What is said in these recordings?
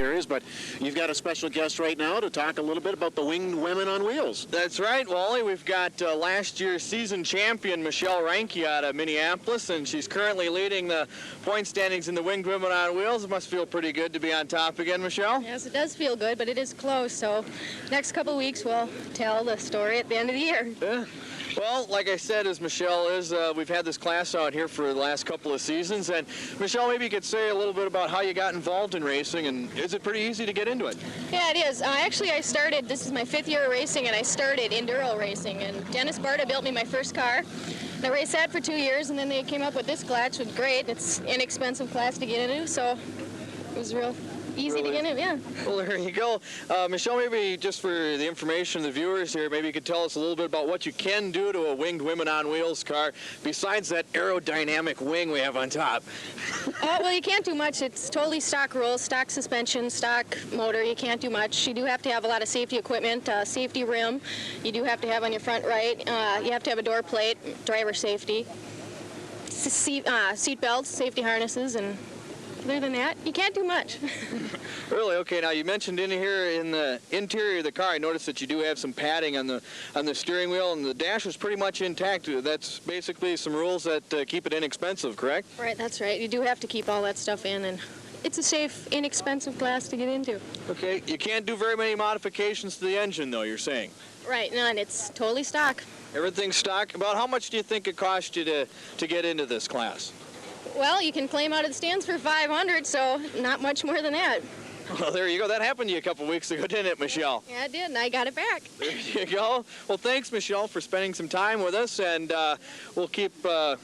areas, but you've got a special guest right now to talk a little bit about the Winged Women on Wheels. That's right, Wally. We've got last year's season champion, Michelle Reinke, out of Minneapolis, and she's currently leading the point standings in the Winged Women on Wheels. It must feel pretty good to be on top again, Michelle? Yes, it does feel good, but it is close, so next couple of weeks we'll tell the story at the end of the year. Yeah. Well, like I said, as Michelle is, we've had this class out here for the last couple of seasons, and Michelle, maybe you could say a little bit about how you got involved in racing, and is it pretty easy to get into it? Yeah, it is. Actually, I started, this is my 5th year of racing, and I started enduro racing, and Dennis Barta built me my first car. And I raced that for 2 years, and then they came up with this class, which was great. It's an inexpensive class to get into, so it was real easy to get in, yeah. Well, there you go. Michelle, maybe just for the information of the viewers here, maybe you could tell us a little bit about what you can do to a Winged Women on Wheels car besides that aerodynamic wing we have on top. Well, you can't do much. It's totally stock rules, stock suspension, stock motor. You can't do much. You do have to have a lot of safety equipment, safety rim. You do have to have on your front right. You have to have a door plate, driver safety, seat belts, safety harnesses, and other than that, you can't do much. Really? Okay. Now you mentioned in here in the interior of the car, I noticed that you do have some padding on the steering wheel, and the dash is pretty much intact. That's basically some rules that keep it inexpensive, correct? Right. That's right. You do have to keep all that stuff in, and it's a safe, inexpensive class to get into. Okay. You can't do very many modifications to the engine, though. You're saying? Right. None. It's totally stock. Everything's stock. About how much do you think it cost you to get into this class? Well, you can claim out of the stands for $500, so not much more than that. Well, there you go. That happened to you a couple weeks ago, didn't it, Michelle? Yeah, it did, and I got it back. There you go. Well, thanks, Michelle, for spending some time with us, and we'll keep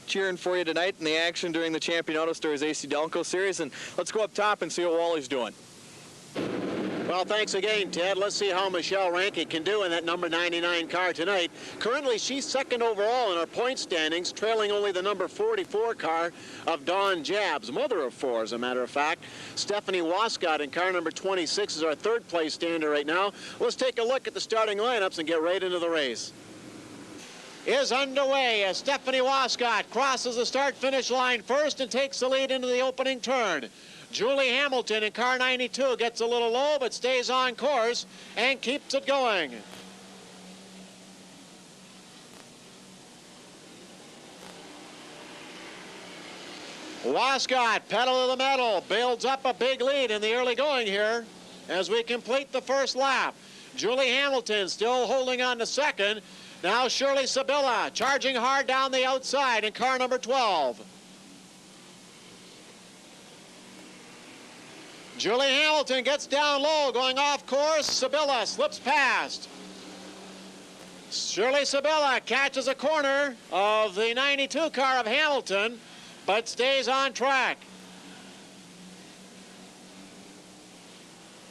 cheering for you tonight in the action during the Champion Auto Store's AC Delco Series, and let's go up top and see what Wally's doing. Well, thanks again, Ted. Let's see how Michelle Reinke can do in that number 99 car tonight. Currently, she's second overall in our point standings, trailing only the number 44 car of Dawn Jabs, mother of 4, as a matter of fact. Stephanie Wascott in car number 26 is our third place stander right now. Let's take a look at the starting lineups and get right into the race. Is underway as Stephanie Wascott crosses the start-finish line first and takes the lead into the opening turn. Julie Hamilton in car 92 gets a little low but stays on course and keeps it going. Wascott, pedal to the metal, builds up a big lead in the early going here as we complete the first lap. Julie Hamilton still holding on to second. Now Shirley Sabilla charging hard down the outside in car number 12. Julie Hamilton gets down low, going off course. Sabilla slips past. Shirley Sabilla catches a corner of the 92 car of Hamilton, but stays on track.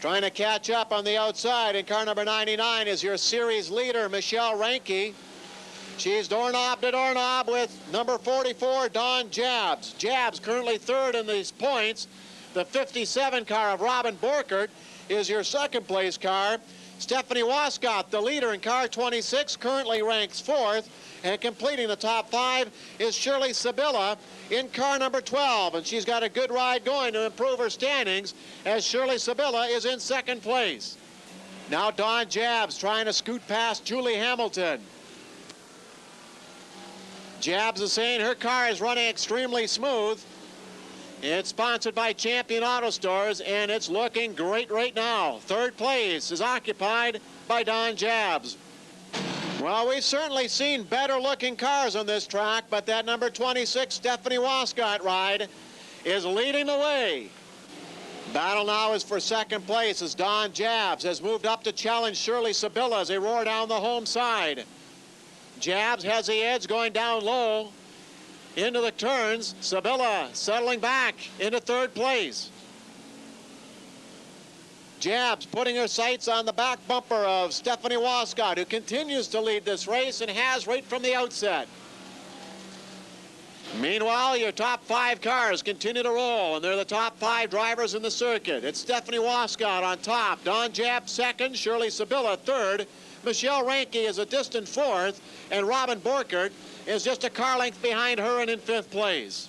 Trying to catch up on the outside in car number 99 is your series leader, Michelle Reinke. She's doorknob to doorknob with number 44, Dawn Jabs. Jabs currently third in these points. The 57 car of Robin Borkert is your second place car. Stephanie Wascott, the leader in car 26, currently ranks 4th. And completing the top 5 is Shirley Sabilla in car number 12. And she's got a good ride going to improve her standings as Shirley Sabilla is in second place. Now Dawn Jabs trying to scoot past Julie Hamilton. Jabs is saying her car is running extremely smooth. It's sponsored by Champion Auto Stores, and it's looking great right now. Third place is occupied by Dawn Jabs. Well, we've certainly seen better-looking cars on this track, but that number 26 Stephanie Wascott ride is leading the way. Battle now is for second place as Dawn Jabs has moved up to challenge Shirley Sabilla as they roar down the home side. Jabs has the edge going down low into the turns. Sabilla settling back into third place. Jabs putting her sights on the back bumper of Stephanie Wascott, who continues to lead this race and has right from the outset. Meanwhile, your top 5 cars continue to roll, and they're the top 5 drivers in the circuit. It's Stephanie Wascott on top, Dawn Jabs second, Shirley Sabilla third, Michelle Reinke is a distant 4th, and Robin Borkert is just a car length behind her and in 5th place.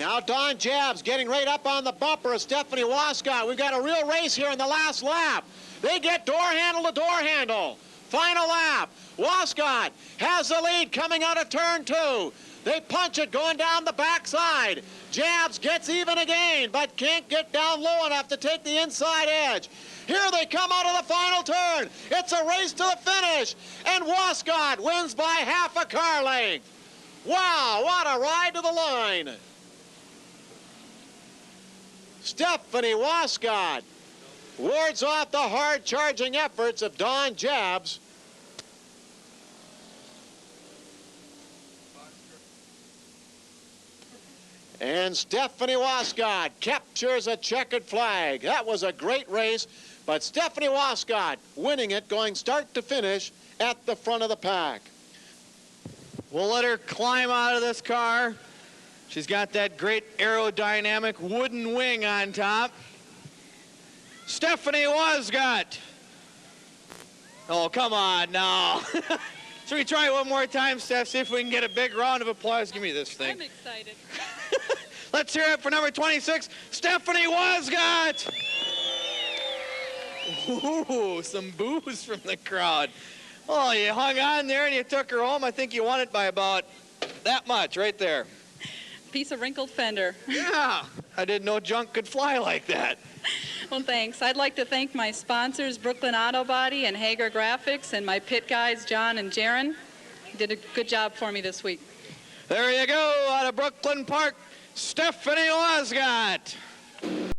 Now Don Jabs getting right up on the bumper of Stephanie Wascott. We've got a real race here in the last lap. They get door handle to door handle. Final lap. Wascott has the lead coming out of turn 2. They punch it going down the backside. Jabs gets even again, but can't get down low enough to take the inside edge. Here they come out of the final turn. It's a race to the finish, and Wascott wins by half a car length. Wow, what a ride to the line. Stephanie Wascott wards off the hard-charging efforts of Don Jabs. And Stephanie Wascott captures a checkered flag. That was a great race, but Stephanie Wascott winning it, going start to finish at the front of the pack. We'll let her climb out of this car. She's got that great aerodynamic wooden wing on top. Stephanie Wascott. Oh, come on now. Should we try it one more time, Steph? See if we can get a big round of applause. Give me this thing. I'm excited. Let's hear it for number 26, Stephanie Wascott. Ooh, some boos from the crowd. Oh, you hung on there and you took her home. I think you won it by about that much right there. Piece of wrinkled fender. Yeah, I didn't know junk could fly like that. Well, thanks. I'd like to thank my sponsors, Brooklyn Auto Body and Hager Graphics, and my pit guys, John and Jaron. Did a good job for me this week. There you go, out of Brooklyn Park, Stephanie Wascott.